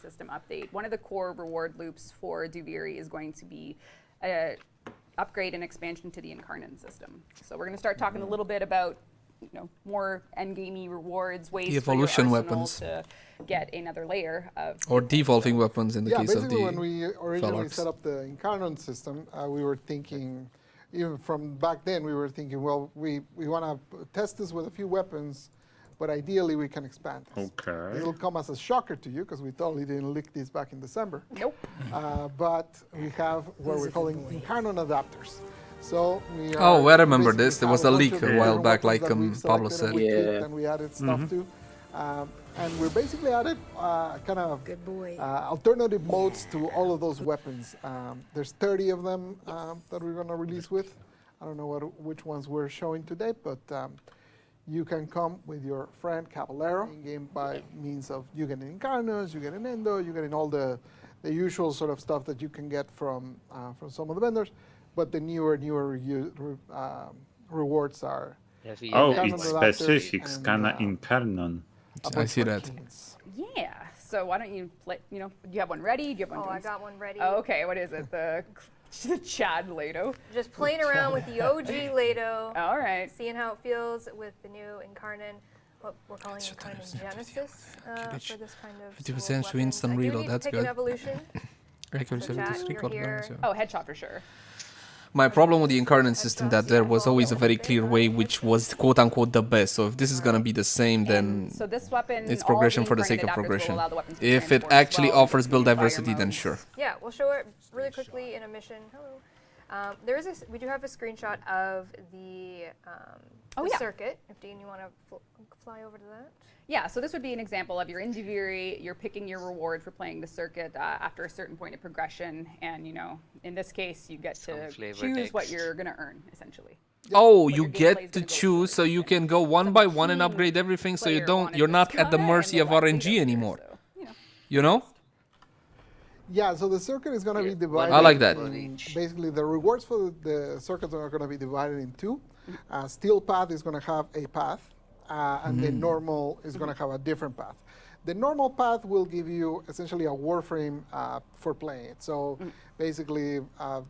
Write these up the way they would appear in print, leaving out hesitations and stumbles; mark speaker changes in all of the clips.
Speaker 1: System update, one of the core reward loops for Duviri is going to be upgrade and expansion to the Incarnon system. So we're going to start talking a little bit about more endgamey rewards, ways
Speaker 2: the evolution
Speaker 1: for your
Speaker 2: weapons
Speaker 1: to get another layer of
Speaker 2: or devolving weapons in the case of the
Speaker 3: when we originally
Speaker 2: Paradox.
Speaker 3: set up the Incarnon system, we were thinking, even from back then, we were thinking, well, we want to test this with a few weapons, but ideally we can expand this.
Speaker 4: Okay.
Speaker 3: It'll come as a shocker to you because we totally didn't leak this back in December.
Speaker 1: Nope.
Speaker 3: But we have what we're calling Incarnon adapters. So we are
Speaker 2: Oh, I remember
Speaker 3: basically
Speaker 2: this. There was
Speaker 3: have
Speaker 2: a
Speaker 3: bunch
Speaker 2: leak
Speaker 3: of
Speaker 2: a while
Speaker 3: different
Speaker 2: back,
Speaker 3: weapons
Speaker 2: like
Speaker 3: that we've
Speaker 2: Pablo
Speaker 3: selected
Speaker 2: said.
Speaker 3: and we clicked and we added stuff to. And we're basically added kind of alternative modes to all of those weapons. There's 30 of them that we're going to release with. I don't know which ones we're showing today, but you can come with your friend Caballero in-game by means of you getting Incarnos, you getting Endo, you getting all the usual sort of stuff that you can get from some of the vendors. But the newer rewards are.
Speaker 4: Oh, it's specific Scana Incarnon.
Speaker 2: I see that.
Speaker 1: Yeah. So why don't you play? Do you have one ready? Do you have one?
Speaker 5: Oh, I got one ready.
Speaker 1: Oh, okay. What is it? The Chad Lado.
Speaker 5: Just playing around with the OG Lado.
Speaker 1: All right.
Speaker 5: Seeing how it feels with the new Incarnon, what we're calling Incarnon Genesis for this kind of.
Speaker 2: 50% to instant
Speaker 5: I do
Speaker 2: reload.
Speaker 5: need to
Speaker 2: That's
Speaker 5: pick
Speaker 2: good.
Speaker 5: an evolution.
Speaker 1: Oh, headshot for sure.
Speaker 2: My problem with the Incarnon system that there was always a very clear way which was quote-unquote the best. So if this is gonna be the same, then
Speaker 1: So this weapon,
Speaker 2: it's
Speaker 1: all
Speaker 2: progression
Speaker 1: the
Speaker 2: for the
Speaker 1: Incarnon
Speaker 2: sake of
Speaker 1: adapters will
Speaker 2: progression.
Speaker 1: allow the weapons to
Speaker 2: If it
Speaker 1: transport as
Speaker 2: actually
Speaker 1: well,
Speaker 2: offers
Speaker 1: so
Speaker 2: build
Speaker 1: you can fire
Speaker 2: diversity, then
Speaker 1: modes.
Speaker 2: sure.
Speaker 5: Yeah, we'll show it really quickly in a mission. Hello. We do have a screenshot of the circuit. If Dean, you want to fly over to that?
Speaker 1: Yeah, so this would be an example of you're in Duviri, you're picking your reward for playing the circuit after a certain point of progression, and in this case, you get to choose what you're going to earn, essentially.
Speaker 2: Oh,
Speaker 1: What
Speaker 2: you
Speaker 1: your gameplay
Speaker 2: get
Speaker 1: is
Speaker 2: to
Speaker 1: gonna go
Speaker 2: choose,
Speaker 1: for.
Speaker 2: so you can go one by one and upgrade everything, so you're not at the mercy of RNG anymore. You know?
Speaker 3: Yeah, so the circuit is going to be divided.
Speaker 2: I like that.
Speaker 3: Basically, the rewards for the circuits are going to be divided in two. Steel path is going to have a path, and the normal is going to have a different path. The normal path will give you essentially a Warframe for playing it. So basically, I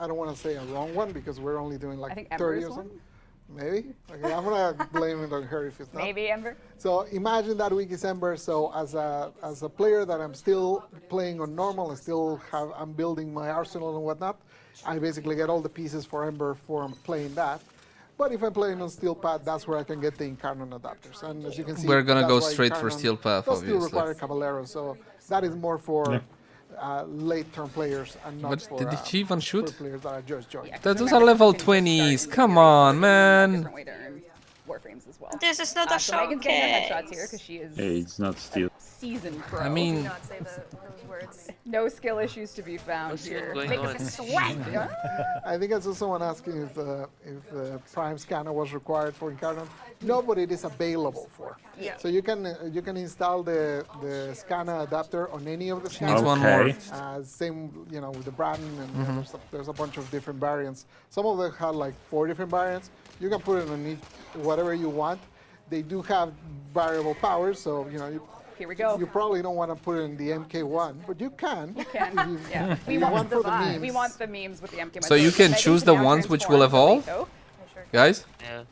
Speaker 3: don't want to say a wrong one because we're only doing like 30 or something. Maybe. Okay, I'm going to blame it on her if it's not.
Speaker 1: Maybe, Ember.
Speaker 3: So imagine that week is Ember. So as a player that I'm still playing on normal, I'm building my arsenal and whatnot. I basically get all the pieces for Ember for playing that. But if I'm playing on Steel Path, that's where I can get the Incarnon adapters. And as you can see,
Speaker 2: We're gonna go
Speaker 3: that's why
Speaker 2: straight for
Speaker 3: Incarnon
Speaker 2: Steel Path,
Speaker 3: does still
Speaker 2: obviously.
Speaker 3: require Caballero, so that is more for late-term players and not
Speaker 2: But
Speaker 3: for
Speaker 2: did she even shoot?
Speaker 3: players that are just joining.
Speaker 1: Yeah, 'cause
Speaker 2: Those
Speaker 1: remember,
Speaker 2: are level
Speaker 1: you can just
Speaker 2: 20s.
Speaker 1: start
Speaker 2: Come
Speaker 1: Duviri
Speaker 2: on,
Speaker 1: with a
Speaker 2: man.
Speaker 1: different way to earn Warframes as well.
Speaker 6: This is not a
Speaker 1: So Megan's getting her headshots here
Speaker 6: showcase.
Speaker 1: because she is
Speaker 4: Hey, it's not steel.
Speaker 1: seasoned pro.
Speaker 2: I mean,
Speaker 5: Do not say those words.
Speaker 1: no skill issues to be found here.
Speaker 6: Make us sweat.
Speaker 3: I think I saw someone asking if the Prime scanner was required for Incarnon. No, but it is available for.
Speaker 5: Yeah.
Speaker 3: So you can install the scanner adapter on any of the
Speaker 2: needs
Speaker 3: scanners.
Speaker 2: one more.
Speaker 3: Same, with the Braden, and there's a bunch of different variants. Some of them had like 4 different variants. You can put it on whatever you want. They do have variable powers, so
Speaker 1: Here we go.
Speaker 3: you probably don't want to put it in the MK1, but you can.
Speaker 1: You can. Yeah.
Speaker 3: We want for the memes.
Speaker 1: We want the memes with the MK1.
Speaker 2: So you can choose the
Speaker 1: now
Speaker 2: ones which will
Speaker 1: transform
Speaker 2: evolve?
Speaker 1: to
Speaker 2: guys?
Speaker 6: Yeah.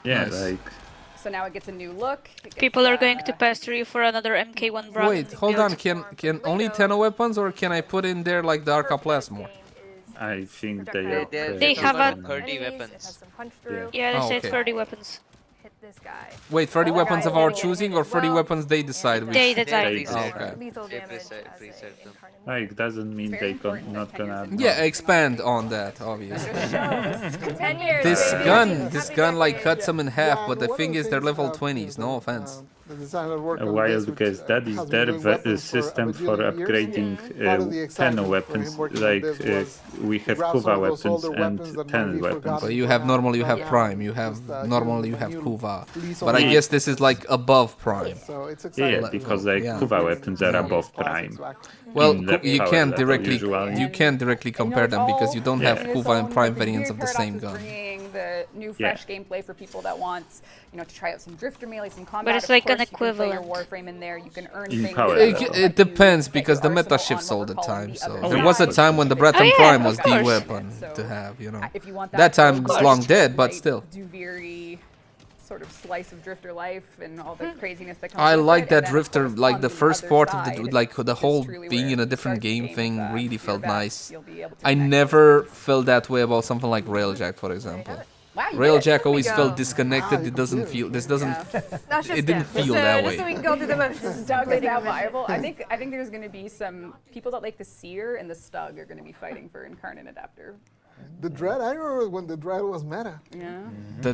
Speaker 4: Yeah,
Speaker 2: Nice.
Speaker 4: like
Speaker 1: So now it gets a new look. It gets,
Speaker 6: People are going to pester you for another MK1 brand.
Speaker 2: Wait, hold on. Can only 10 weapons, or can I put in there like the Arca Plasma?
Speaker 4: I think they are.
Speaker 6: They have a-
Speaker 7: 30 weapons.
Speaker 5: It has some punch through.
Speaker 6: Yeah, they
Speaker 2: Oh,
Speaker 6: said
Speaker 2: okay.
Speaker 6: 30 weapons.
Speaker 5: Hit this guy.
Speaker 2: Wait, 30 weapons of our choosing, or 30
Speaker 5: Well,
Speaker 2: weapons they decide? Which?
Speaker 6: They decide.
Speaker 4: They
Speaker 2: Oh, okay.
Speaker 5: Lethal
Speaker 7: They
Speaker 5: damage
Speaker 7: preserve-
Speaker 5: as
Speaker 7: preserve them.
Speaker 5: Incarnon.
Speaker 4: Like doesn't mean
Speaker 1: Very
Speaker 4: they
Speaker 1: important
Speaker 4: not
Speaker 1: that
Speaker 4: gonna.
Speaker 1: 10 years
Speaker 2: Yeah, expand on that, obviously.
Speaker 5: 10 years.
Speaker 2: This
Speaker 5: baby.
Speaker 2: this
Speaker 5: Happy
Speaker 2: gun like
Speaker 5: decade.
Speaker 2: cuts them in half,
Speaker 3: Yeah,
Speaker 2: but the
Speaker 3: one of
Speaker 2: thing
Speaker 3: the
Speaker 2: is they're
Speaker 3: things
Speaker 2: level
Speaker 3: that,
Speaker 2: 20s, no offense.
Speaker 3: The designer worked
Speaker 4: A
Speaker 3: on
Speaker 4: while
Speaker 3: this, which,
Speaker 4: because that is
Speaker 3: has been
Speaker 4: their
Speaker 3: doing weapons for a
Speaker 4: system for
Speaker 3: bajillion years.
Speaker 4: upgrading
Speaker 3: Part of the
Speaker 4: 10
Speaker 3: excitement for
Speaker 4: weapons.
Speaker 3: him working on
Speaker 4: Like
Speaker 3: this was
Speaker 4: we
Speaker 3: to
Speaker 4: have
Speaker 3: grab
Speaker 4: Kuva
Speaker 3: some of those
Speaker 4: weapons
Speaker 3: older
Speaker 4: and
Speaker 3: weapons that
Speaker 4: 10
Speaker 3: might be
Speaker 4: weapons.
Speaker 3: forgotten.
Speaker 2: But you have normal, you have
Speaker 5: Yeah.
Speaker 2: prime, you have
Speaker 3: Just,
Speaker 2: normal,
Speaker 3: give
Speaker 2: you
Speaker 3: them a
Speaker 2: have
Speaker 3: new
Speaker 2: Kuva.
Speaker 3: lease
Speaker 2: But
Speaker 3: on
Speaker 2: I
Speaker 3: life.
Speaker 2: guess this is like above prime.
Speaker 3: So it's exciting.
Speaker 4: Yeah, because like
Speaker 2: Yeah.
Speaker 4: Kuva weapons are above prime.
Speaker 2: Well,
Speaker 4: in the
Speaker 2: you
Speaker 4: power
Speaker 2: can't
Speaker 4: level
Speaker 2: directly
Speaker 4: usually.
Speaker 2: you can't directly compare them because you don't have
Speaker 4: Yeah.
Speaker 2: Kuva and prime variants of the same gun.
Speaker 1: Bringing the new fresh gameplay for people that want, to try out some drifter melee, some combat.
Speaker 6: it's
Speaker 1: Of
Speaker 6: like
Speaker 1: course,
Speaker 6: an
Speaker 1: you can play your
Speaker 6: equivalent.
Speaker 1: Warframe in there. You can earn
Speaker 4: In
Speaker 1: things.
Speaker 4: power
Speaker 1: that
Speaker 4: level.
Speaker 1: will
Speaker 2: It
Speaker 1: let
Speaker 2: depends
Speaker 1: you
Speaker 2: because
Speaker 1: get
Speaker 2: the
Speaker 1: your
Speaker 2: meta
Speaker 1: arsenal
Speaker 2: shifts
Speaker 1: on
Speaker 2: all
Speaker 1: what
Speaker 2: the
Speaker 1: we're calling
Speaker 2: time.
Speaker 1: the
Speaker 2: So
Speaker 1: other
Speaker 2: there was a
Speaker 1: side.
Speaker 2: time when the
Speaker 1: They
Speaker 2: Breton
Speaker 1: have
Speaker 2: Prime
Speaker 1: those
Speaker 2: was the
Speaker 1: guys.
Speaker 2: weapon
Speaker 1: So,
Speaker 2: to have,
Speaker 1: if you want
Speaker 2: That time
Speaker 1: build
Speaker 2: is long dead, but
Speaker 1: like
Speaker 2: still.
Speaker 1: Duviri sort of slice of drifter life and all the craziness that comes
Speaker 2: I
Speaker 1: with
Speaker 2: like
Speaker 1: it,
Speaker 2: that
Speaker 1: and then, of
Speaker 2: drifter,
Speaker 1: course,
Speaker 2: like
Speaker 1: on
Speaker 2: the first
Speaker 1: other
Speaker 2: part of the
Speaker 1: side,
Speaker 2: like the
Speaker 1: which is
Speaker 2: whole
Speaker 1: truly
Speaker 2: being
Speaker 1: where
Speaker 2: in a
Speaker 1: it
Speaker 2: different
Speaker 1: starts the
Speaker 2: game
Speaker 1: game
Speaker 2: thing
Speaker 1: with,
Speaker 2: really
Speaker 1: your
Speaker 2: felt
Speaker 1: best,
Speaker 2: nice.
Speaker 1: you'll be able to
Speaker 2: I
Speaker 1: connect with
Speaker 2: never
Speaker 1: things.
Speaker 2: felt that way about something like Railjack, for example.
Speaker 1: Wow, you did it.
Speaker 2: Railjack always
Speaker 5: go.
Speaker 2: felt disconnected.
Speaker 3: you
Speaker 2: It doesn't
Speaker 3: completed
Speaker 2: feel.
Speaker 3: it.
Speaker 2: This doesn't.
Speaker 5: Not just
Speaker 2: It didn't
Speaker 5: them.
Speaker 2: feel
Speaker 5: just,
Speaker 2: that
Speaker 5: just so
Speaker 2: way.
Speaker 5: we can go through the motions.
Speaker 1: Stug is
Speaker 5: completing
Speaker 1: now
Speaker 5: a mission.
Speaker 1: viable. I think there's going to be some people that like the Seer and the Stug are going to be fighting for Incarnon Adapter.
Speaker 3: The Dread, I remember when the Dread was meta.
Speaker 1: Yeah.
Speaker 2: The